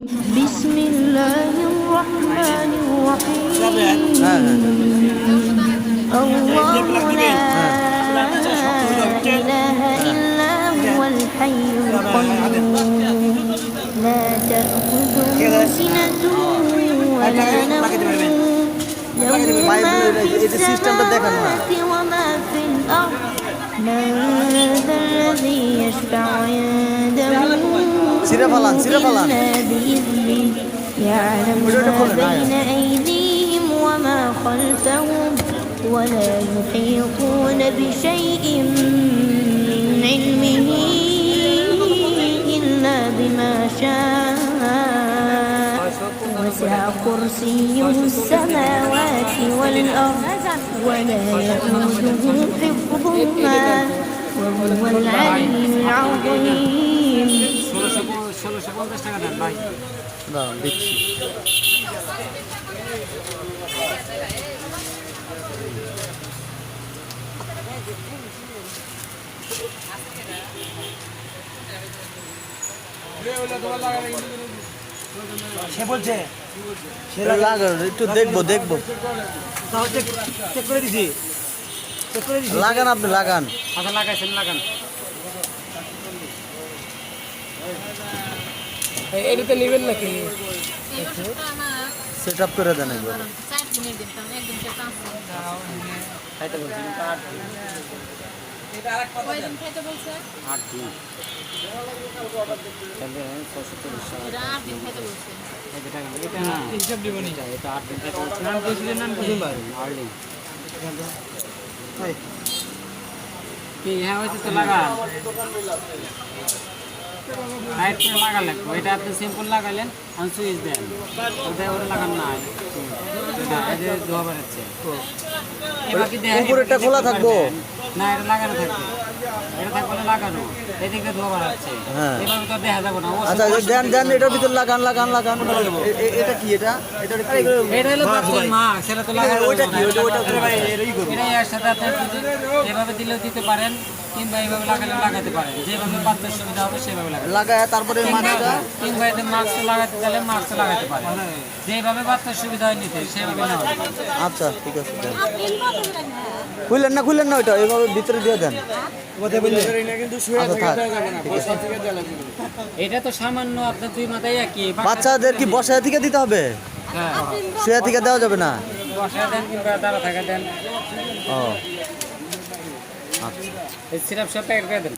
بسم الله الرحمن الرحيم الله لا إله إلا هو الحي القيوم لا تأخذه سنة ولا نوم له ما في السماوات وما في الأرض من ذا الذي يشفع عنده إلا بإذنه يعلم ما بين أيديهم وما خلفهم ولا يحيطون بشيء من علمه إلا بما شاء وسع كرسيه السماوات والأرض ولا يئوده حفظهما وهو العلي العظيم সে বলছে একটু দেখবো চেক করে দিছি লাগান, আপনি লাগান। আচ্ছা লাগাইছেন, লাগান। এটাতে নেবেন নাকি? সেট আপ করে দেন একবার। এটা আপনি সিম্পল লাগালেন, সুইচ দেন, ওটা লাগান না, ধোয়া বেড়াচ্ছে। উপরেরটা খোলা থাকবো না, এটা লাগানো থাকবে, এটা থাকবে লাগানো, এদিকে ধোয়া বেড়াচ্ছে, এভাবে তো দেখা যাবে না। আচ্ছা দেন এটার ভিতরে লাগান। এটা কি? এটা হলো মাস্ক, সেটা তো লাগানো। ওইটা কি? এটাই এর সাথে আপনি এভাবে দিলেও দিতে পারেন, কিংবা এইভাবে লাগালে লাগাতে পারেন, যেভাবে বাচ্চার সুবিধা হবে সেভাবে লাগায় তারপরে কিংবা এতে মাস্ক লাগাতে চাইলে মাস্ক লাগাতে পারেন, যেভাবে বাচ্চার সুবিধা হয় নিতে সেভাবে নেওয়া। আচ্ছা ঠিক আছে, খুললেন না ওইটা এইভাবে ভিতরে দিয়ে দেন। এটা তো সামান্য আপনার দুই মাথায় একই। বাচ্চাদের কি বসায় থেকে দিতে হবে? হ্যাঁ, শুয়ে থেকে দেওয়া যাবে না? বসায় দেন কিংবা দাঁড়া থাকা দেন। ও আচ্ছা, এই সিরাপ সব প্যাকেট করে দেন।